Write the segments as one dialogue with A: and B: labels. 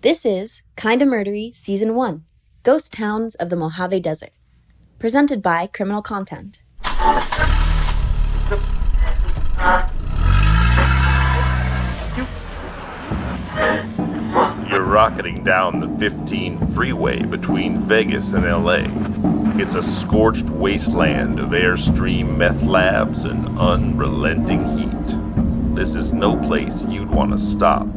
A: This is Kinda Murdery Season 1, Ghost Towns of the Mojave Desert, presented by Criminal Content.
B: You're rocketing down the 15 freeway between Vegas and LA. It's a scorched wasteland of Airstream meth labs and unrelenting heat. This is no place you'd want to stop.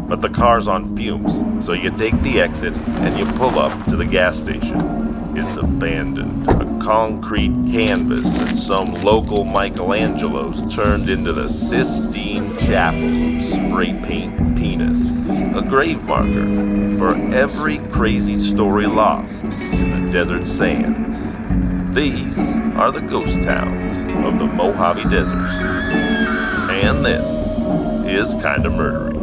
B: But the car's on fumes, so you take the exit and you pull up to the gas station. It's abandoned, a concrete canvas that some local Michelangelos turned into the Sistine Chapel of spray paint penis. A grave marker for every crazy story lost in the desert sands. These are the ghost towns of the Mojave Desert. And this is Kinda Murdery.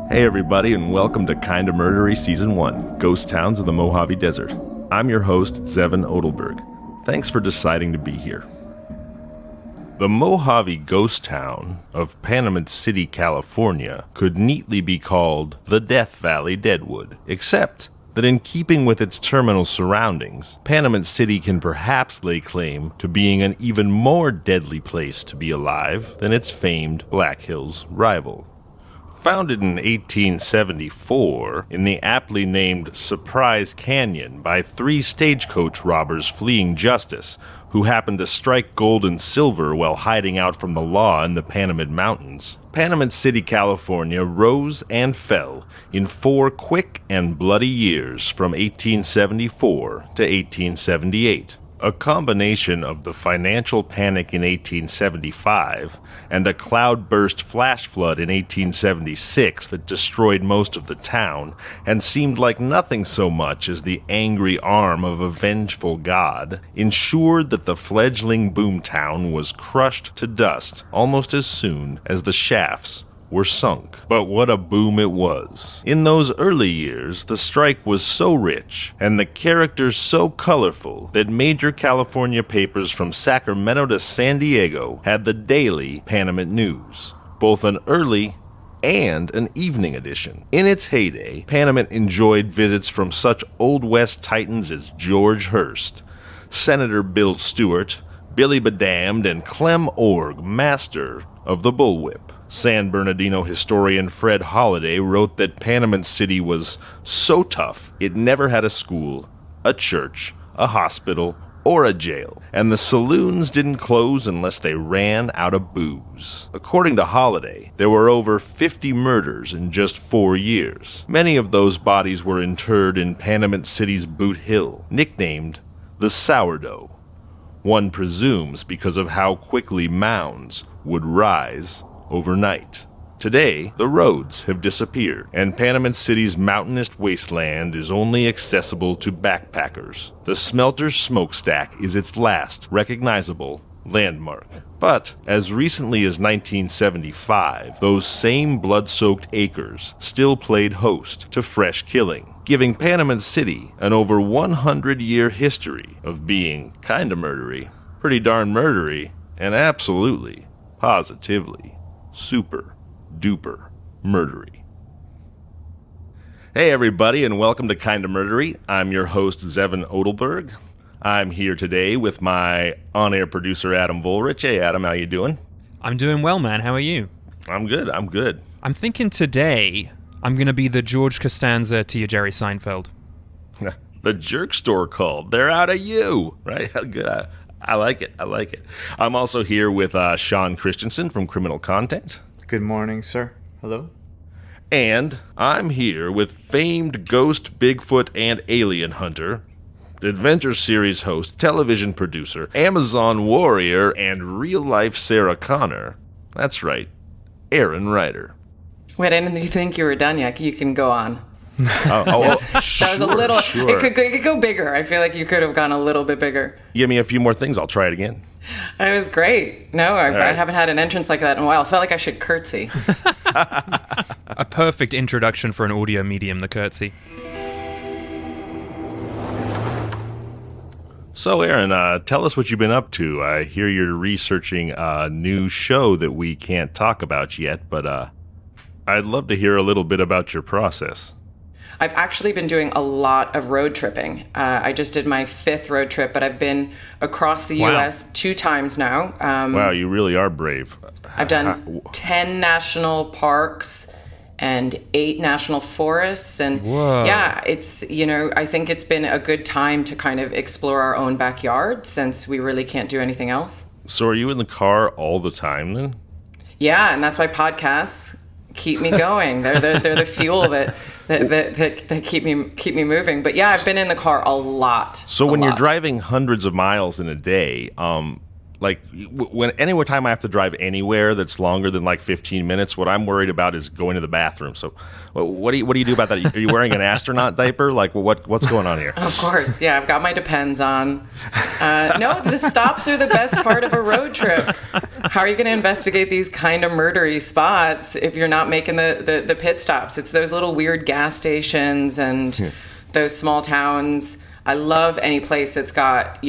B: Hey everybody, and welcome to Kinda Murdery Season 1, Ghost Towns of the Mojave Desert. I'm your host, Zevon Odelberg. Thanks for deciding to be here. The Mojave ghost town of Panamint City, California, could neatly be called the Death Valley Deadwood, except that in keeping with its terminal surroundings, Panamint City can perhaps lay claim to being an even more deadly place to be alive than its famed Black Hills rival. Founded in 1874 in the aptly named Surprise Canyon by 3 stagecoach robbers fleeing justice who happened to strike gold and silver while hiding out from the law in the Panamint Mountains, Panamint City, California rose and fell in 4 quick and bloody years from 1874 to 1878. A combination of the financial panic in 1875 and a cloudburst flash flood in 1876 that destroyed most of the town and seemed like nothing so much as the angry arm of a vengeful god ensured that the fledgling boomtown was crushed to dust almost as soon as the shafts were sunk. But what a boom it was. In those early years, the strike was so rich, and the characters so colorful, that major California papers from Sacramento to San Diego had the daily Panamint News, both an early and an evening edition. In its heyday, Panamint enjoyed visits from such Old West titans as George Hearst, Senator Bill Stewart, Billy Bedamned, and Clem Org, master of the bullwhip. San Bernardino historian Fred Holliday wrote that Panamint City was so tough it never had a school, a church, a hospital, or a jail, and the saloons didn't close unless they ran out of booze. According to Holliday, there were over 50 murders in just 4 years. Many of those bodies were interred in Panamint City's Boot Hill, nicknamed the Sourdough. One presumes because of how quickly mounds would rise overnight. Today, the roads have disappeared, and Panamint City's mountainous wasteland is only accessible to backpackers. The smelter's smokestack is its last recognizable landmark. But as recently as 1975, those same blood-soaked acres still played host to fresh killing, giving Panamint City an over 100-year history of being kinda murdery, pretty darn murdery, and absolutely, positively super duper murdery. Hey everybody, and welcome to Kinda Murdery. I'm your host, Zevon Odelberg. I'm here today with my on-air producer, Adam Volrich. Hey Adam, how you doing?
C: I'm doing well, man. How are you?
B: I'm good.
C: I'm thinking today I'm going to be the George Costanza to your Jerry Seinfeld.
B: The jerk store called. They're out of you, right? Good. I like it. I'm also here with Sean Christensen from Criminal Content.
D: Good morning, sir. Hello.
B: And I'm here with famed ghost, Bigfoot, and alien hunter, Adventure Series host, television producer, Amazon warrior, and real-life Sarah Connor. That's right, Erin Ryder.
E: Wait, I didn't think you were done yet. You can go on.
B: That
E: was a little. Sure. It could go bigger. I feel like you could have gone a little bit bigger.
B: Give me a few more things. I'll try it again.
E: It was great. No, I haven't had an entrance like that in a while. I felt like I should curtsy.
C: A perfect introduction for an audio medium, the curtsy.
B: So, Erin, tell us what you've been up to. I hear you're researching a new show that we can't talk about yet, but I'd love to hear a little bit about your process.
E: I've actually been doing a lot of road tripping. I just did my 5th road trip, but I've been across the U.S. 2 times now.
B: Wow, you really are brave.
E: I've done 10 national parks and 8 national forests. And yeah, it's, I think it's been a good time to kind of explore our own backyard since we really can't do anything else.
B: So are you in the car all the time then?
E: Yeah, and that's why podcasts keep me going. They're the fuel that keep me moving. But yeah, I've been in the car a lot.
B: So when you're driving hundreds of miles in a day, any time I have to drive anywhere that's longer than like 15 minutes, what I'm worried about is going to the bathroom. So what do you do about that? Are you wearing an astronaut diaper? Like what's going on here?
E: Of course, yeah. I've got my Depends on. No, the stops are the best part of a road trip. How are you going to investigate these kind of murdery spots if you're not making the pit stops? It's those little weird gas stations and those small towns. I love any place that's got,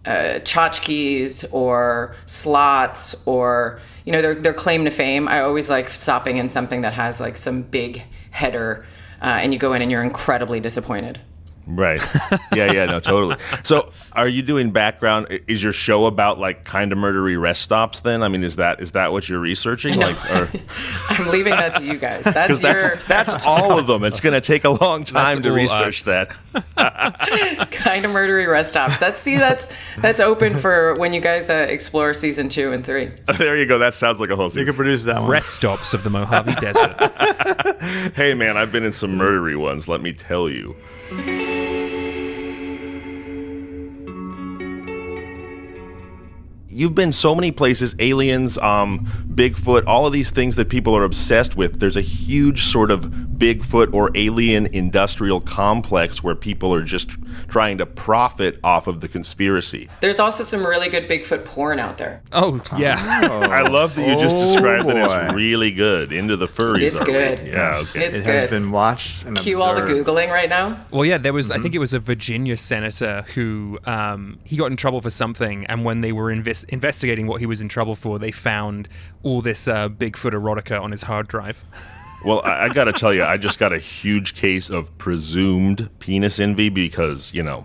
E: tchotchkes or slots or, their claim to fame. I always like stopping in something that has like some big header and you go in and you're incredibly disappointed.
B: Right. Yeah, no, totally. So are you doing background? Is your show about like kind of murdery rest stops then? I mean, is that what you're researching?
E: No. I'm leaving that to you guys.
B: That's all of them. It's going to take a long time to research that.
E: Kind of murdery rest stops. That's open for when you guys explore season 2 and 3.
B: There you go. That sounds like a whole season.
D: You can produce that one.
C: Rest stops of the Mojave Desert.
B: Hey, man, I've been in some murdery ones, let me tell you. You've been so many places, aliens, Bigfoot, all of these things that people are obsessed with. There's a huge sort of Bigfoot or alien industrial complex where people are just trying to profit off of the conspiracy.
E: There's also some really good Bigfoot porn out there.
C: Oh, yeah.
B: I love that you just described that it's really good. Into the furries.
E: It's good.
B: Yeah, okay.
E: It's
D: it
E: good.
D: has been watched and
E: Cue all the
D: observed.
E: Googling right now.
C: Well, yeah, there was, I think it was a Virginia senator who, he got in trouble for something, and when they were investigating what he was in trouble for, they found all this Bigfoot erotica on his hard drive.
B: Well, I got to tell you, I just got a huge case of presumed penis envy because, how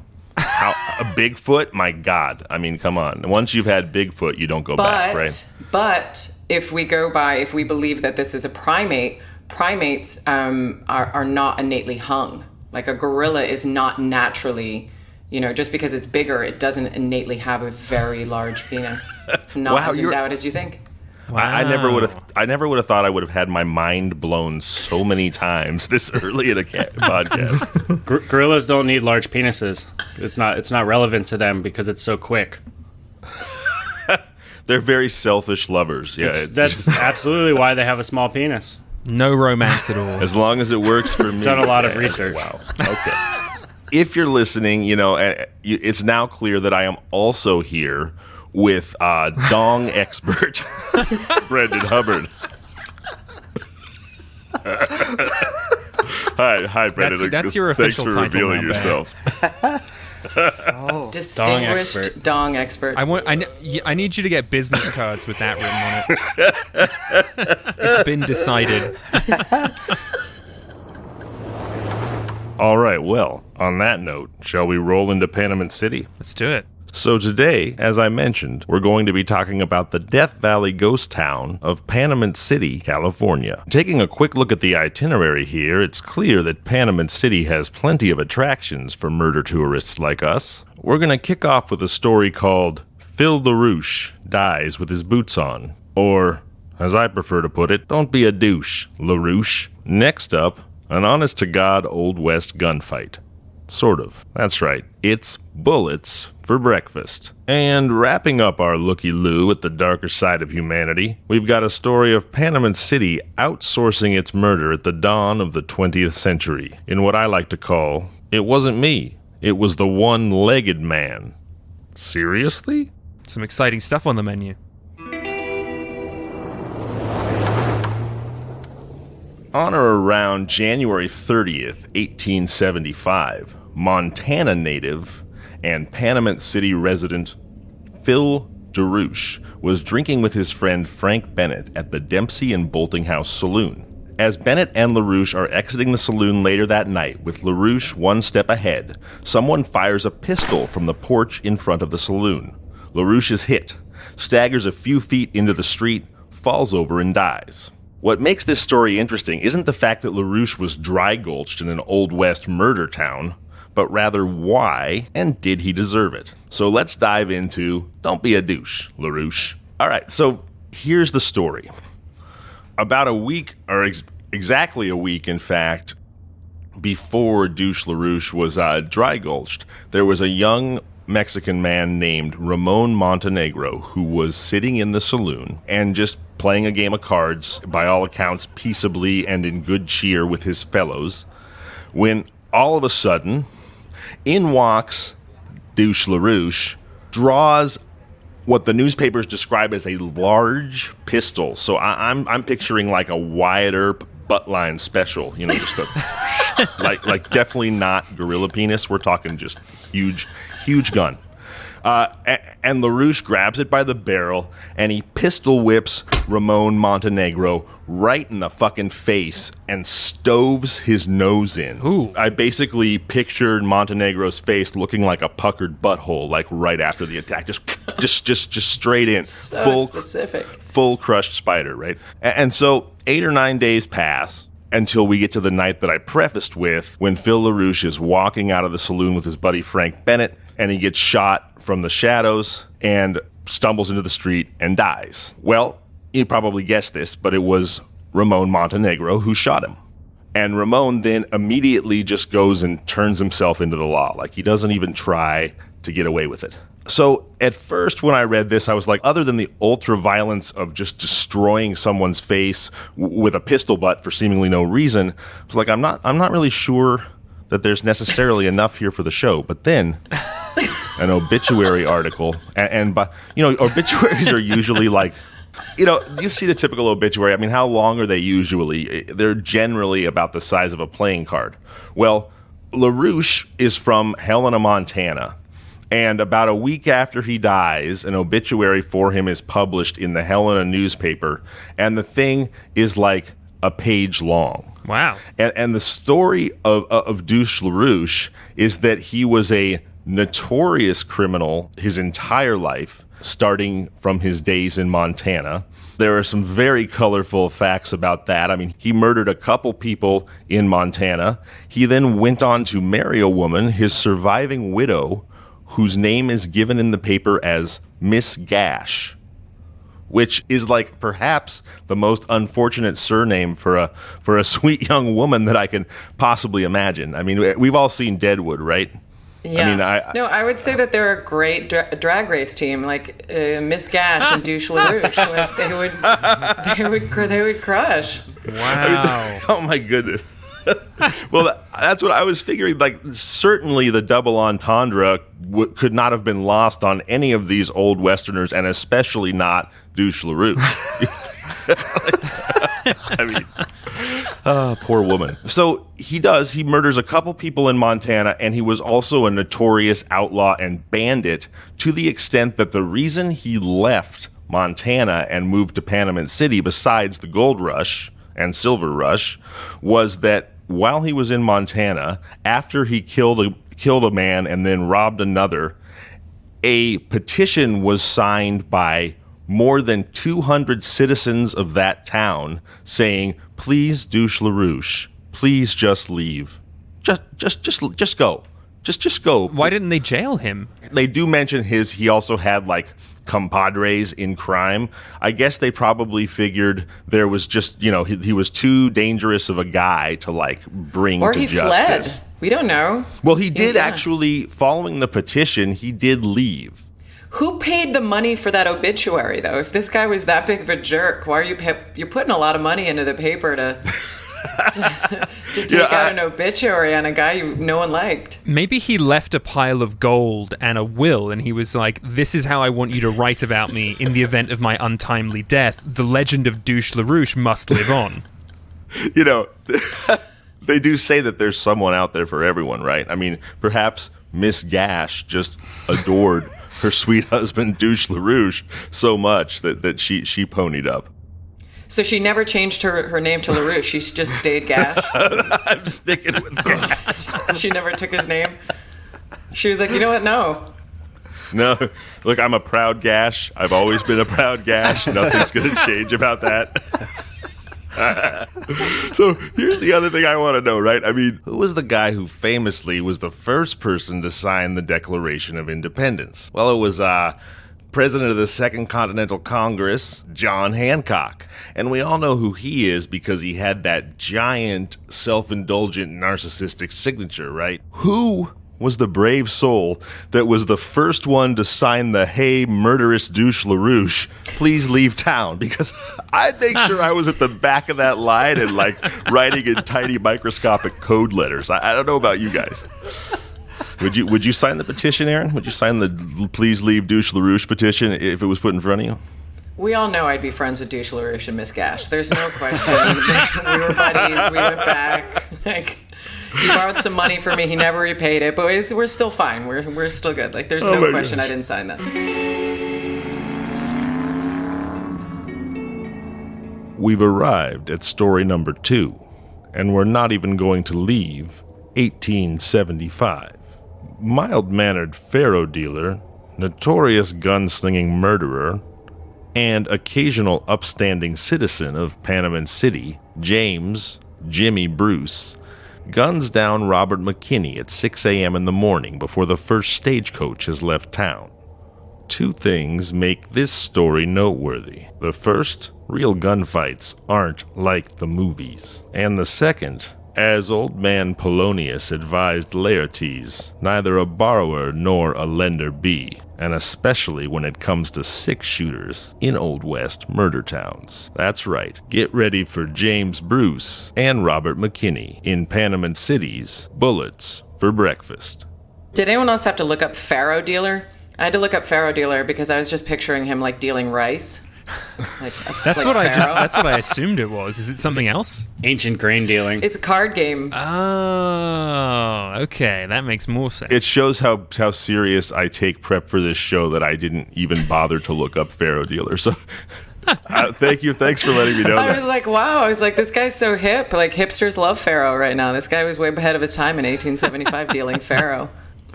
B: a Bigfoot, my God. I mean, come on. Once you've had Bigfoot, you don't go back, right?
E: But if we believe that this is a primate, primates are not innately hung. Like a gorilla is not naturally, just because it's bigger, it doesn't innately have a very large penis. It's not as endowed as you think.
B: Wow. I never would have thought I would have had my mind blown so many times this early in a podcast.
F: Gorillas don't need large penises. It's not relevant to them because it's so quick.
B: They're very selfish lovers. Yeah,
F: that's absolutely why they have a small penis.
C: No romance at all.
B: As long as it works for me.
F: Done a lot of research.
B: Wow. Okay. If you're listening, it's now clear that I am also here with dong expert Brendan Hubbard. Hi, Brendan.
C: That's your official title.
B: Thanks for revealing yourself.
E: Distinguished dong expert.
C: I need you to get business cards with that written on it. It's been decided.
B: All right, well, on that note, shall we roll into Panamint City?
C: Let's do it.
B: So today, as I mentioned, we're going to be talking about the Death Valley ghost town of Panamint City, California. Taking a quick look at the itinerary here, it's clear that Panamint City has plenty of attractions for murder tourists like us. We're going to kick off with a story called Phil LaRouche Dies with His Boots On. Or, as I prefer to put it, don't be a douche, LaRouche. Next up, an honest-to-God Old West gunfight. Sort of. That's right. It's bullets for breakfast. And wrapping up our looky-loo at the darker side of humanity, we've got a story of Panamint City outsourcing its murder at the dawn of the 20th century in what I like to call, it wasn't me, it was the one-legged man. Seriously?
C: Some exciting stuff on the menu.
B: On or around January 30th, 1875, Montana native and Panamint City resident Phil DeRouche was drinking with his friend Frank Bennett at the Dempsey and Bolting House Saloon. As Bennett and LaRouche are exiting the saloon later that night, with LaRouche one step ahead, someone fires a pistol from the porch in front of the saloon. LaRouche is hit, staggers a few feet into the street, falls over and dies. What makes this story interesting isn't the fact that LaRouche was dry-gulched in an Old West murder town, but rather why and did he deserve it? So let's dive into Don't Be a Douche, LaRouche. All right, so here's the story. About a week, or exactly a week, in fact, before Douche LaRouche was dry-gulched, there was a young Mexican man named Ramon Montenegro who was sitting in the saloon and just playing a game of cards, by all accounts, peaceably and in good cheer with his fellows, when all of a sudden, in walks Douche LaRouche, draws what the newspapers describe as a large pistol. So I'm picturing like a Wyatt Earp buttline special, just a like definitely not gorilla penis. We're talking just huge gun. And LaRouche grabs it by the barrel and he pistol whips Ramon Montenegro right in the fucking face and stoves his nose in.
C: Ooh.
B: I basically pictured Montenegro's face looking like a puckered butthole, like right after the attack, just straight in,
E: So specific,
B: full crushed spider, right? And so 8 or 9 days pass until we get to the night that I prefaced with, when Phil LaRouche is walking out of the saloon with his buddy Frank Bennett, and he gets shot from the shadows and stumbles into the street and dies. Well, you probably guessed this, but it was Ramon Montenegro who shot him. And Ramon then immediately just goes and turns himself into the law. Like, he doesn't even try to get away with it. So at first when I read this, I was like, other than the ultra violence of just destroying someone's face with a pistol butt for seemingly no reason, I was like, I'm not really sure that there's necessarily enough here for the show. But then an obituary article, and obituaries are usually like, you see the typical obituary. I mean, how long are they usually? They're generally about the size of a playing card. Well, LaRouche is from Helena, Montana. And about a week after he dies, an obituary for him is published in the Helena newspaper. And the thing is like a page long.
C: Wow.
B: And the story of Douche LaRouche is that he was a notorious criminal his entire life, starting from his days in Montana. There are some very colorful facts about that. I mean, he murdered a couple people in Montana. He then went on to marry a woman, his surviving widow, whose name is given in the paper as Miss Gash, which is like perhaps the most unfortunate surname for a sweet young woman that I can possibly imagine. I mean, we've all seen Deadwood, right?
E: Yeah. I would say that they're a great drag race team, like Miss Gash and Douche LaRouche. They would crush.
C: Wow.
B: Oh my goodness. Well, that's what I was figuring. Like, certainly the double entendre could not have been lost on any of these old Westerners, and especially not Douche LaRouche. I mean, poor woman. So he murders a couple people in Montana, and he was also a notorious outlaw and bandit, to the extent that the reason he left Montana and moved to Panamint City, besides the gold rush and silver rush, was that while he was in Montana, after he killed a man and then robbed another, a petition was signed by more than 200 citizens of that town saying, "Please, Douche LaRouche, please just leave. Just go. Just go."
C: Why didn't they jail him?
B: They do mention he also had like compadres in crime. I guess they probably figured there was just, he was too dangerous of a guy to like bring
E: or
B: to
E: he
B: justice.
E: Fled. We don't know.
B: Well, he did actually, following the petition, he did leave.
E: Who paid the money for that obituary, though? If this guy was that big of a jerk, why are you're putting a lot of money into the paper to take out an obituary on a guy no one liked?
C: Maybe he left a pile of gold and a will, and he was like, "This is how I want you to write about me in the event of my untimely death. The legend of Douche LaRouche must live on."
B: They do say that there's someone out there for everyone, right? I mean, perhaps Miss Gash just adored her sweet husband, Douche LaRouche, so much that she ponied up.
E: So she never changed her name to LaRouche. She just stayed Gash.
B: I'm sticking with Gash.
E: She never took his name. She was like, you know what?
B: No, look, I'm a proud Gash. I've always been a proud Gash. Nothing's going to change about that. So here's the other thing I want to know, right? I mean, who was the guy who famously was the first person to sign the Declaration of Independence? Well, it was President of the Second Continental Congress, John Hancock. And we all know who he is because he had that giant, self-indulgent, narcissistic signature, right? Who was the brave soul that was the first one to sign the "Hey, murderous douche LaRouche, please leave town"? Because I'd make sure I was at the back of that line and like writing in tiny microscopic code letters. I don't know about you guys. Would you sign the petition, Erin? Would you sign the "Please leave douche LaRouche" petition if it was put in front of you?
E: We all know I'd be friends with Douche LaRouche and Miss Gash. There's no question. We were buddies. We went back. Like, he borrowed some money from me. He never repaid it, but we're still fine. We're still good. Like, there's no question gosh. I didn't sign that.
B: We've arrived at story number 2, and we're not even going to leave 1875. Mild-mannered faro dealer, notorious gunslinging murderer, and occasional upstanding citizen of Panamint City, James Jimmy Bruce, guns down Robert McKinney at 6 a.m. in the morning before the first stagecoach has left town. 2 things make this story noteworthy. The first, real gunfights aren't like the movies. And the second, as old man Polonius advised Laertes, neither a borrower nor a lender be, and especially when it comes to 6-shooters in Old West murder towns. That's right, get ready for James Bruce and Robert McKinney in Panamint City's Bullets for Breakfast.
E: Did anyone else have to look up faro dealer? I had to look up faro dealer because I was just picturing him like dealing rice.
C: That's what I assumed it was. Is it something else?
F: Ancient grain dealing.
E: It's a card game.
C: Oh, okay. That makes more sense.
B: It shows how serious I take prep for this show that I didn't even bother to look up faro dealer. So thank you. Thanks for letting me know that.
E: I was like, wow. I was like, this guy's so hip. Like, hipsters love faro right now. This guy was way ahead of his time in 1875 dealing faro.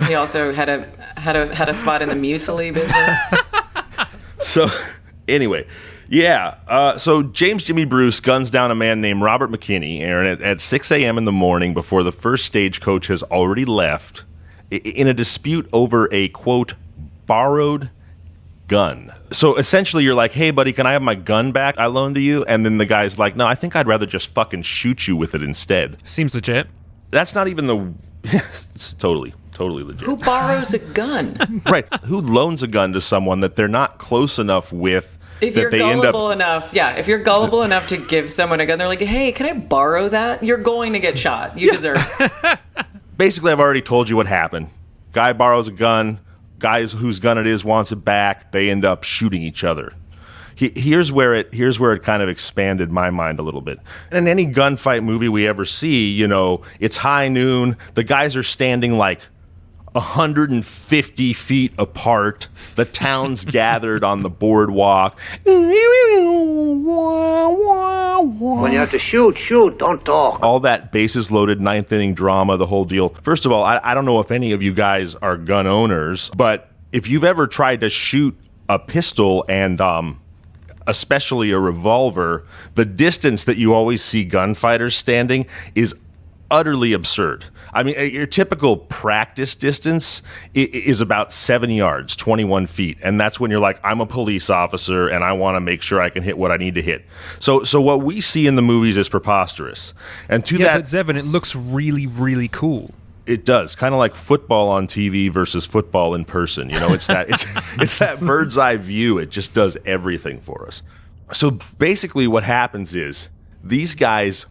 E: He also had a spot in the muesli business.
B: So anyway, yeah. So James Jimmy Bruce guns down a man named Robert McKinney, Aaron, at 6 a.m. in the morning before the first stagecoach has already left in a dispute over a, quote, borrowed gun. So essentially you're like, hey, buddy, can I have my gun back I loaned to you? And then the guy's like, no, I think I'd rather just fucking shoot you with it instead.
C: Seems legit.
B: That's not even the... It's totally legit.
E: Who borrows a gun?
B: Right. Who loans a gun to someone that they're not close enough with?
E: If you're gullible enough to give someone a gun, they're like, hey, can I borrow that? You're going to get shot. You deserve it.
B: Basically, I've already told you what happened. Guy borrows a gun. Guy whose gun it is wants it back. They end up shooting each other. Here's where it kind of expanded my mind a little bit. In any gunfight movie we ever see, you know, it's high noon. The guys are standing like 150 feet apart. The town's gathered on the boardwalk.
G: When you have to shoot, don't talk.
B: All that bases loaded ninth inning drama, the whole deal. First of all, I don't know if any of you guys are gun owners, but if you've ever tried to shoot a pistol and especially a revolver, the distance that you always see gunfighters standing is utterly absurd. I mean, your typical practice distance is about 7 yards, 21 feet. And that's when you're like, I'm a police officer and I want to make sure I can hit what I need to hit. So what we see in the movies is preposterous. And but
C: Zevon, it looks really, really cool.
B: It does, kind of like football on TV versus football in person. You know, it's that bird's eye view. It just does everything for us. So basically what happens is these guys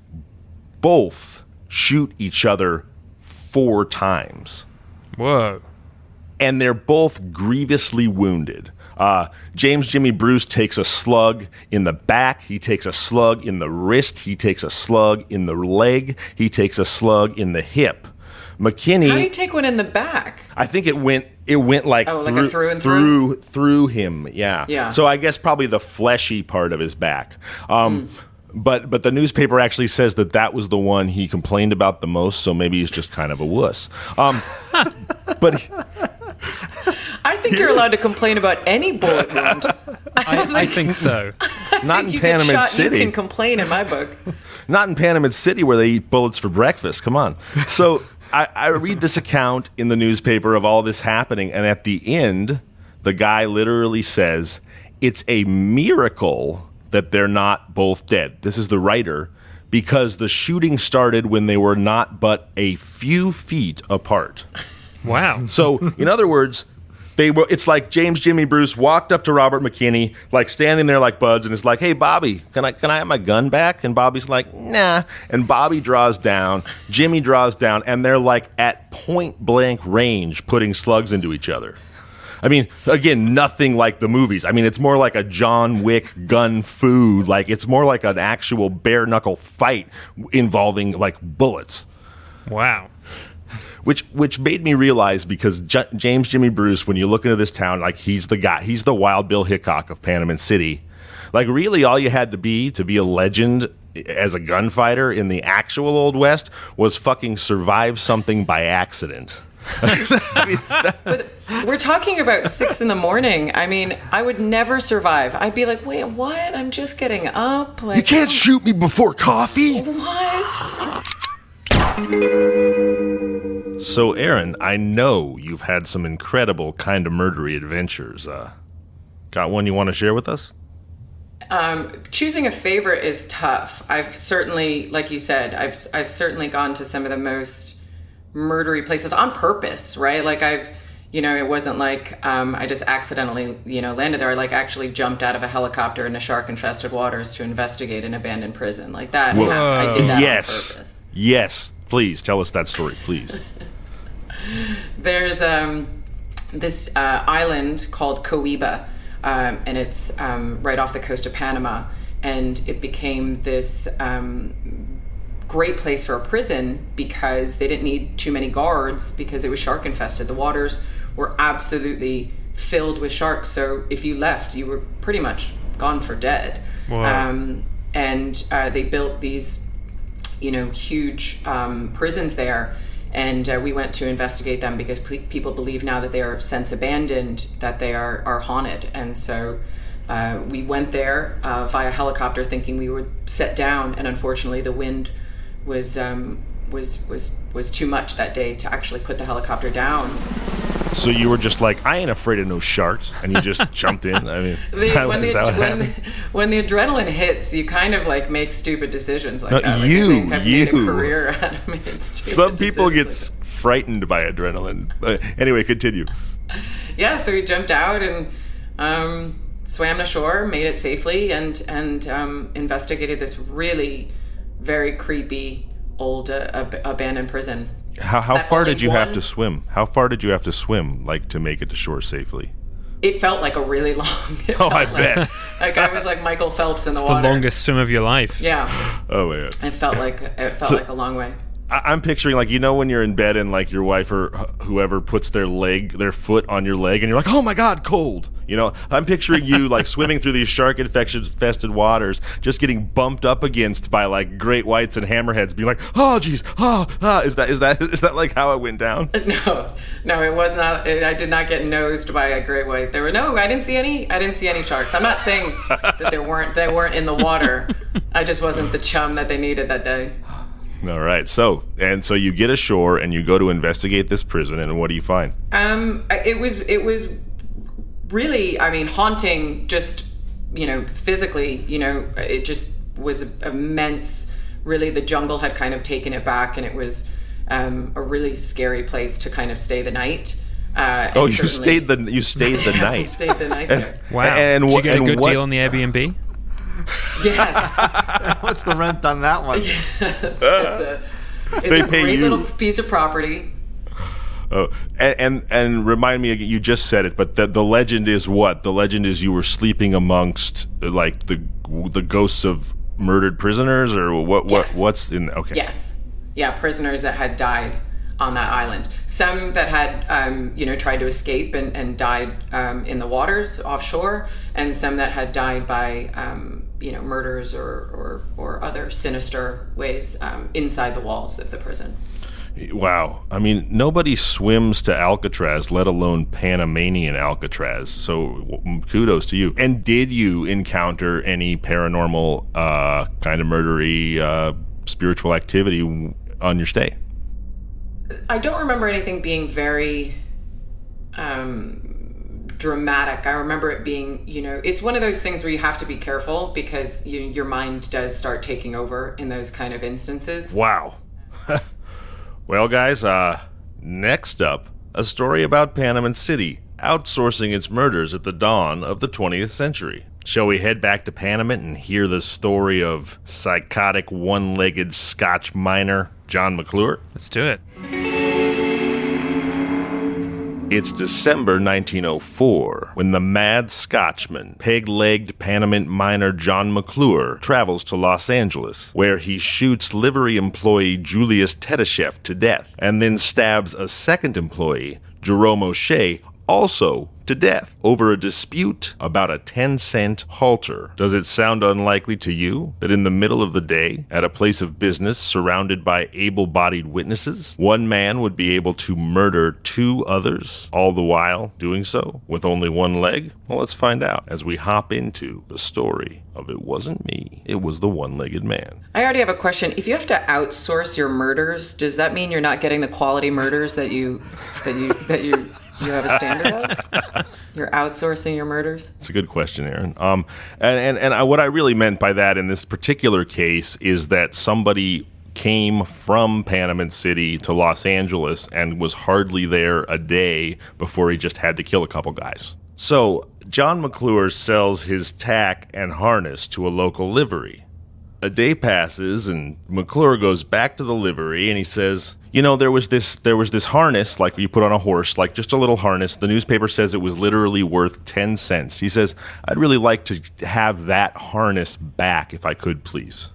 B: both shoot each other 4 times.
C: Whoa.
B: and they're both grievously wounded. James Jimmy Bruce takes a slug in the back. He takes a slug in the wrist. He takes a slug in the leg. He takes a slug in the hip. McKinney.
E: How do you take one in the back?
B: I think it went like,
E: like a through and through?
B: Through him. Yeah.
E: Yeah.
B: So I guess probably the fleshy part of his back. But the newspaper actually says that was the one he complained about the most. So maybe he's just kind of a wuss. But
E: I think you're allowed to complain about any bullet wound.
C: I think so.
B: Not in
E: you
B: Panamint
E: get shot,
B: City.
E: You can complain in my book.
B: Not in Panamint City where they eat bullets for breakfast. Come on. So I read this account in the newspaper of all this happening, and at the end, the guy literally says, it's a miracle that they're not both dead. This is the writer, because the shooting started when they were not but a few feet apart.
C: Wow.
B: So, in other words, it's like James Jimmy Bruce walked up to Robert McKinney, like standing there like buds, and is like, "Hey, Bobby, can I have my gun back?" And Bobby's like, "Nah." And Bobby draws down, Jimmy draws down, and they're like at point blank range, putting slugs into each other. I mean, again, nothing like the movies. I mean, it's more like a John Wick gun fu. Like it's more like an actual bare knuckle fight involving like bullets.
C: Wow.
B: Which made me realize, because James Jimmy Bruce, when you look into this town, like he's the guy, he's the Wild Bill Hickok of Panamint City. Like really all you had to be a legend as a gunfighter in the actual Old West was fucking survive something by accident.
E: But we're talking about 6 a.m. I mean, I would never survive. I'd be like, wait, what? I'm just getting up. Like,
B: you can't shoot me before coffee.
E: What?
B: So, Erin, I know you've had some incredible kind of murdery adventures. Got one you want to share with us?
E: Choosing a favorite is tough. I've certainly, like you said, I've certainly gone to some of the most murdery places on purpose, right? Like it wasn't like I just accidentally, landed there. I like actually jumped out of a helicopter in the shark-infested waters to investigate an abandoned prison. Like that. I did that on purpose.
B: Yes. Please tell us that story, please.
E: There's this island called Coiba, and it's right off the coast of Panama, and it became this great place for a prison because they didn't need too many guards because it was shark infested. The waters were absolutely filled with sharks, so if you left, you were pretty much gone for dead.
C: Wow.
E: And they built these huge prisons there, and we went to investigate them because people believe now that they are since abandoned, that they are haunted. And so we went there via helicopter thinking we would set down, and unfortunately the wind was too much that day to actually put the helicopter down. So
B: you were just like, I ain't afraid of no sharks, and you just jumped in? I mean,
E: when the adrenaline hits, you kind of like make stupid decisions like that. Like,
B: you.
E: Made a career out of making stupid
B: Some people get
E: like
B: frightened by adrenaline. Anyway, continue.
E: Yeah, so we jumped out and swam ashore, made it safely, and investigated this really very creepy old abandoned prison.
B: How far did you have to swim? How far did you have to swim, like, to make it to shore safely?
E: It felt like a really long.
B: I bet.
E: Like I was like Michael Phelps in the water.
C: It's the longest swim of your life.
E: Yeah.
B: Oh my God.
E: It felt like a long way.
B: I'm picturing, like, when you're in bed and like your wife or whoever puts their foot on your leg and you're like, oh my God, cold. I'm picturing you like swimming through these shark infested waters, just getting bumped up against by like great whites and hammerheads, being like, oh geez, is that like how it went down?
E: No, it was not. I did not get nosed by a great white. I didn't see any sharks. I'm not saying that they weren't in the water. I just wasn't the chum that they needed that day.
B: All right. So you get ashore and you go to investigate this prison, and what do you find?
E: It was really, haunting. Just physically. It just was immense. Really, the jungle had kind of taken it back, and it was a really scary place to kind of stay the night.
B: You stayed the night.
E: We stayed the night there.
C: Wow.
B: And
C: did you get a good deal on the Airbnb?
E: Yes.
D: What's the rent on that one?
E: Yes. It's a great little piece of property.
B: And remind me again, you just said it, but the legend is what? The legend is you were sleeping amongst like the ghosts of murdered prisoners, or what?
E: Yes.
B: What's in? Okay.
E: Yes. Yeah, prisoners that had died on that island. Some that had, tried to escape and died in the waters offshore, and some that had died by, murders or other sinister ways inside the walls of the prison.
B: Wow. I mean, nobody swims to Alcatraz, let alone Panamanian Alcatraz. So kudos to you. And did you encounter any paranormal kind of murdery spiritual activity on your stay?
E: I don't remember anything being very dramatic. I remember it being, it's one of those things where you have to be careful because your mind does start taking over in those kind of instances.
B: Wow. Well, guys, next up, a story about Panamint City outsourcing its murders at the dawn of the 20th century. Shall we head back to Panamint and hear the story of psychotic one-legged Scotch miner John McClure?
C: Let's do it.
B: It's December 1904 when the mad Scotchman, peg-legged Panamint miner John McClure travels to Los Angeles, where he shoots livery employee Julius Tedesheff to death, and then stabs a second employee, Jerome O'Shea, also to death over a dispute about a 10-cent halter. Does it sound unlikely to you that in the middle of the day, at a place of business surrounded by able-bodied witnesses, one man would be able to murder two others, all the while doing so with only one leg? Well, let's find out as we hop into the story of It Wasn't Me, It Was the One-Legged Man.
E: I already have a question. If you have to outsource your murders, does that mean you're not getting the quality murders that you have a standard of? You're outsourcing your murders?
B: It's a good question, Erin. What I really meant by that in this particular case is that somebody came from Panamint City to Los Angeles and was hardly there a day before he just had to kill a couple guys. So John McClure sells his tack and harness to a local livery. A day passes and McClure goes back to the livery and he says, there was this harness, like you put on a horse, like just a little harness. The newspaper says it was literally worth 10 cents. He says, I'd really like to have that harness back if I could, please.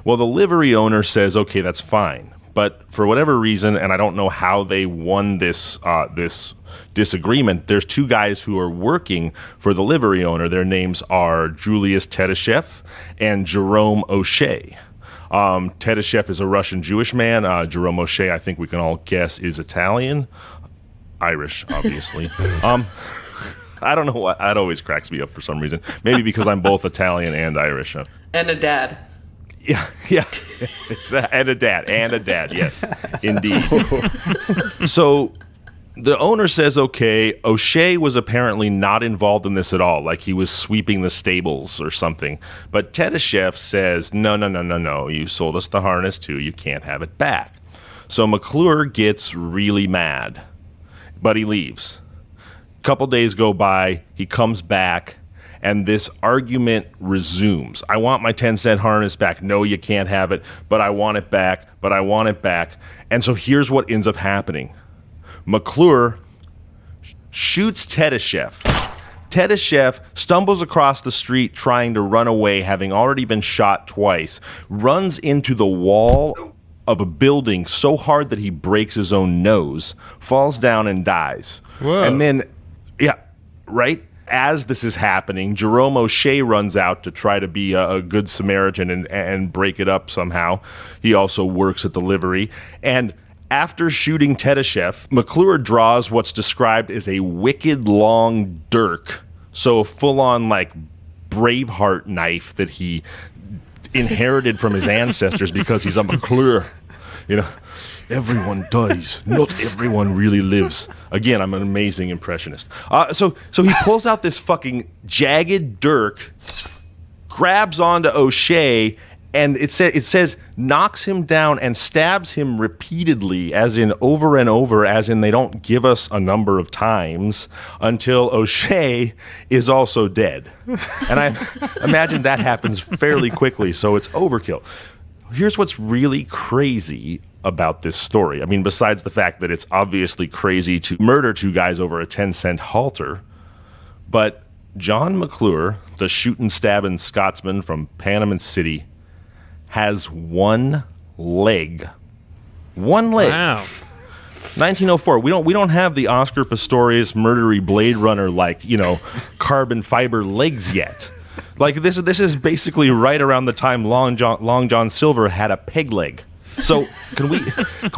B: Well, the livery owner says, okay, that's fine. But for whatever reason, and I don't know how they won this disagreement, there's two guys who are working for the livery owner. Their names are Julius Tedesheff and Jerome O'Shea. Tedesheff is a Russian Jewish man. Jerome O'Shea, I think we can all guess, is Italian. Irish, obviously. I don't know why. That always cracks me up for some reason. Maybe because I'm both Italian and Irish.
E: And a dad.
B: Yeah. And a dad, yes, indeed. So the owner says, okay, O'Shea was apparently not involved in this at all, like he was sweeping the stables or something. But Tedesheff says, no, you sold us the harness too, you can't have it back. So McClure gets really mad, but he leaves. A couple days go by, he comes back, and this argument resumes. I want my 10-cent harness back. No, you can't have it, but I want it back, And so here's what ends up happening. McClure shoots Tedesheff. Tedesheff stumbles across the street trying to run away, having already been shot twice, runs into the wall of a building so hard that he breaks his own nose, falls down and dies.
C: Whoa.
B: And then, right? As this is happening, Jerome O'Shea runs out to try to be a good Samaritan and break it up somehow. He also works at the livery. And after shooting Tedesheff, McClure draws what's described as a wicked long dirk. So a full-on, like, Braveheart knife that he inherited from his ancestors because he's a McClure. Everyone dies. Not everyone really lives. Again, I'm an amazing impressionist. So he pulls out this fucking jagged dirk, grabs onto O'Shea, and it says knocks him down and stabs him repeatedly, as in over and over, as in they don't give us a number of times, until O'Shea is also dead. And I imagine that happens fairly quickly, so it's overkill. here's what's really crazy about this story. I mean, besides the fact that it's obviously crazy to murder two guys over a 10-cent halter, but John McClure, the shootin' stabbin' Scotsman from Panamint City, has one leg. One leg.
C: Wow.
B: 1904. We don't have the Oscar Pistorius murdery Blade Runner carbon fiber legs yet. Like this is basically right around the time Long John Silver had a peg leg. So can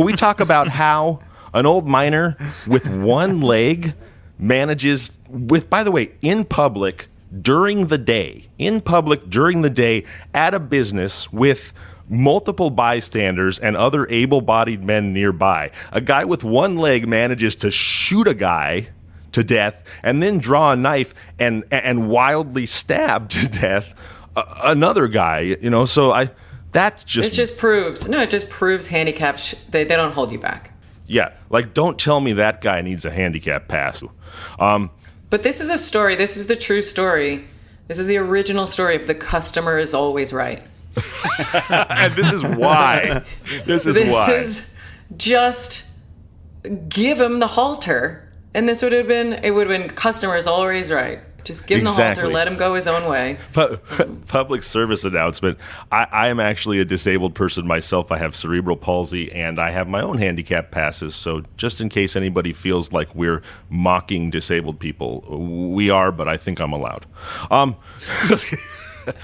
B: we talk about how an old miner with one leg manages by the way, in public during the day at a business with multiple bystanders and other able-bodied men nearby. A guy with one leg manages to shoot a guy to death and then draw a knife and wildly stab to death another guy. It just
E: proves handicap. They don't hold you back.
B: Yeah, like don't tell me that guy needs a handicap pass.
E: But this is a story. This is the true story. This is the original story of the customer is always right.
B: And this is why. This is
E: just give him the halter, and it would have been customer is always right. Just give him the halter, let him go his own way.
B: Public service announcement. I am actually a disabled person myself. I have cerebral palsy, and I have my own handicap passes. So just in case anybody feels like we're mocking disabled people, we are, but I think I'm allowed.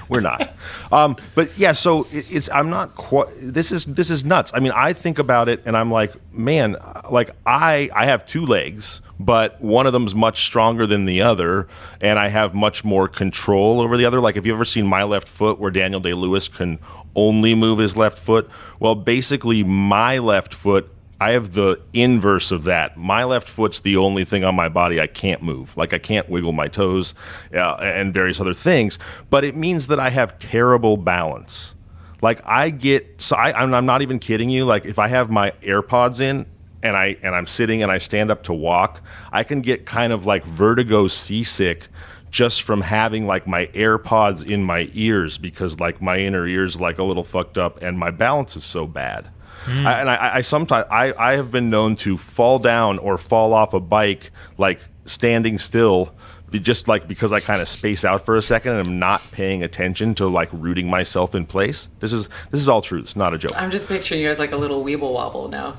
B: We're not. But yeah, so I'm not quite, this is nuts. I mean, I think about it and I'm like, man, like I have two legs, but one of them's much stronger than the other, and I have much more control over the other. Like, have you ever seen My Left Foot, where Daniel Day-Lewis can only move his left foot? Well, basically, my left foot, I have the inverse of that. My left foot's the only thing on my body I can't move. Like, I can't wiggle my toes and various other things. But it means that I have terrible balance. Like, I'm not even kidding you. Like, if I have my AirPods in and I'm sitting and I stand up to walk, I can get kind of like vertigo seasick just from having like my AirPods in my ears, because like my inner ear's like a little fucked up and my balance is so bad. I sometimes have been known to fall down or fall off a bike like standing still, just like because I kind of space out for a second and I'm not paying attention to like rooting myself in place. This is all true. It's not a joke.
E: I'm just picturing you as like a little weeble wobble now.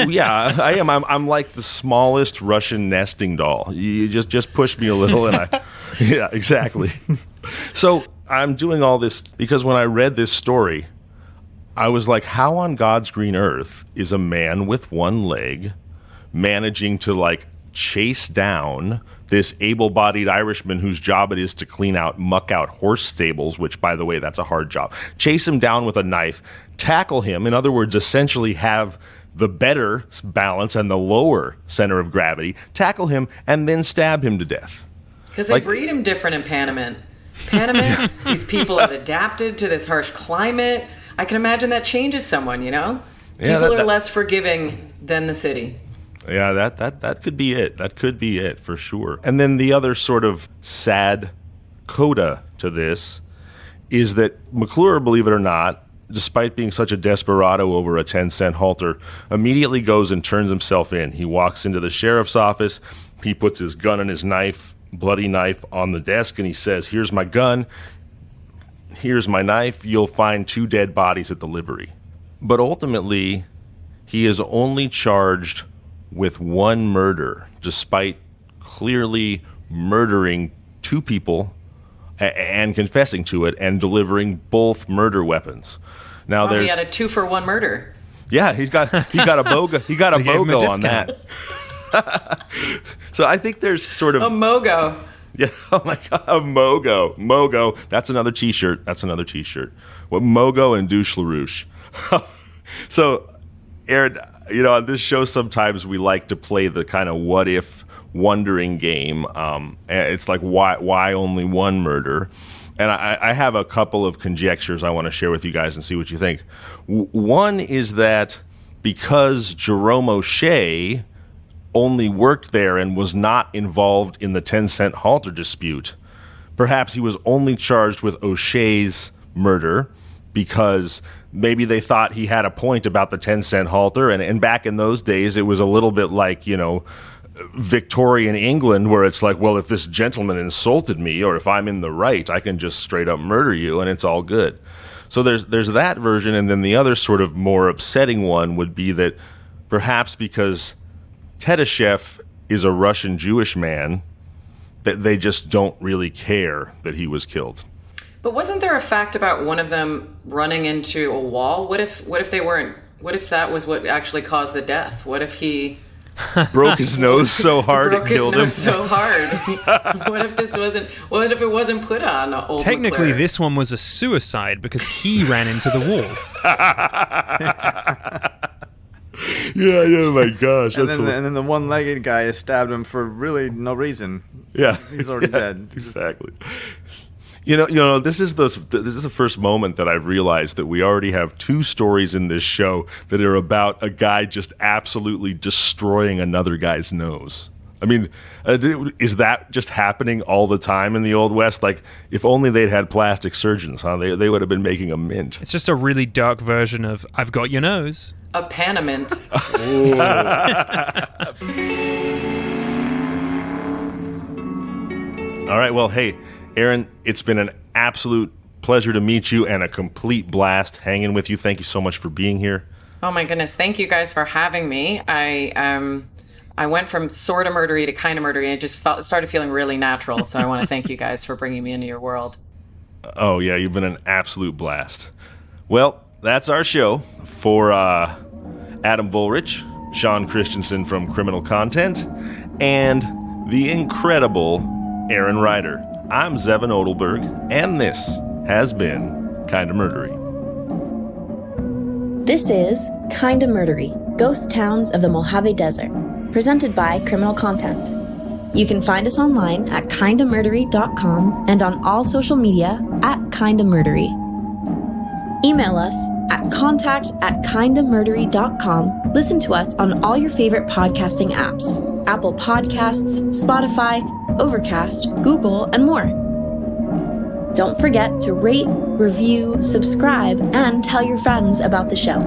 B: Yeah, I am. I'm like the smallest Russian nesting doll. You just push me a little and yeah, exactly. So I'm doing all this because when I read this story, I was like, how on God's green earth is a man with one leg managing to like chase down this able-bodied Irishman whose job it is to muck out horse stables, which, by the way, that's a hard job. Chase him down with a knife, tackle him, in other words, essentially have the better balance and the lower center of gravity, tackle him, and then stab him to death.
E: Because they breed him different in Panamint. These people have adapted to this harsh climate. I can imagine that changes someone, you know? People are less forgiving than the city.
B: Yeah, that could be it. That could be it for sure. And then the other sort of sad coda to this is that McClure, believe it or not, despite being such a desperado over a 10-cent halter, immediately goes and turns himself in. He walks into the sheriff's office. He puts his gun and his bloody knife, on the desk, and he says, "Here's my gun. Here's my knife. You'll find 2 dead bodies at the livery." But ultimately, he is only charged with 1 murder, despite clearly murdering 2 people and confessing to it and delivering both murder weapons. Now
E: he had a 2-for-1 murder.
B: Yeah, he got a BOGO on that. So I think there's sort of
E: a MOGO.
B: Yeah, oh my God, a MOGO. That's another T-shirt. What MOGO and douche LaRouche. So, Erin, on this show sometimes we like to play the kind of what if wondering game. It's like why only 1 murder? And I have a couple of conjectures I want to share with you guys and see what you think. One is that because Jerome O'Shea only worked there and was not involved in the 10-cent halter dispute, perhaps he was only charged with O'Shea's murder because maybe they thought he had a point about the 10-cent halter. And back in those days, it was a little bit like, Victorian England, where it's like, well, if this gentleman insulted me or if I'm in the right, I can just straight up murder you and it's all good. So there's that version. And then the other sort of more upsetting one would be that perhaps because Tedeshev is a Russian Jewish man, that they just don't really care that he was killed.
E: But wasn't there a fact about one of them running into a wall? What if they weren't? What if that was what actually caused the death? What if he
B: broke his nose so hard it killed him?
E: Broke his nose so hard. What if this wasn't? What if it wasn't put on old
C: Technically,
E: McClure?
C: this one was a suicide because he ran into the wall.
B: Yeah, my gosh.
D: And then the one-legged guy stabbed him for really no reason.
B: Yeah.
D: He's already dead.
B: Exactly. This is the first moment that I've realized that we already have two stories in this show that are about a guy just absolutely destroying another guy's nose. I mean, is that just happening all the time in the Old West? Like, if only they'd had plastic surgeons, huh? They would have been making a mint.
C: It's just a really dark version of I've got your nose.
E: A Panamint.
B: All right, well, hey, Erin, it's been an absolute pleasure to meet you and a complete blast hanging with you. Thank you so much for being here.
E: Oh my goodness! Thank you guys for having me. I went from sort of murdery to kind of murdery, and it just started feeling really natural. So I want to thank you guys for bringing me into your world.
B: Oh yeah, you've been an absolute blast. Well, that's our show. For Adam Volrich, Sean Christensen from Criminal Content, and the incredible Erin Ryder. I'm Zevon Odelberg, and this has been Kinda Murdery.
A: This is Kinda Murdery, Ghost Towns of the Mojave Desert, presented by Criminal Content. You can find us online at kindamurdery.com and on all social media at kindamurdery. Email us at contact@kindamurdery.com. Listen to us on all your favorite podcasting apps: Apple Podcasts, Spotify, Overcast, Google, and more. Don't forget to rate, review, subscribe, and tell your friends about the show.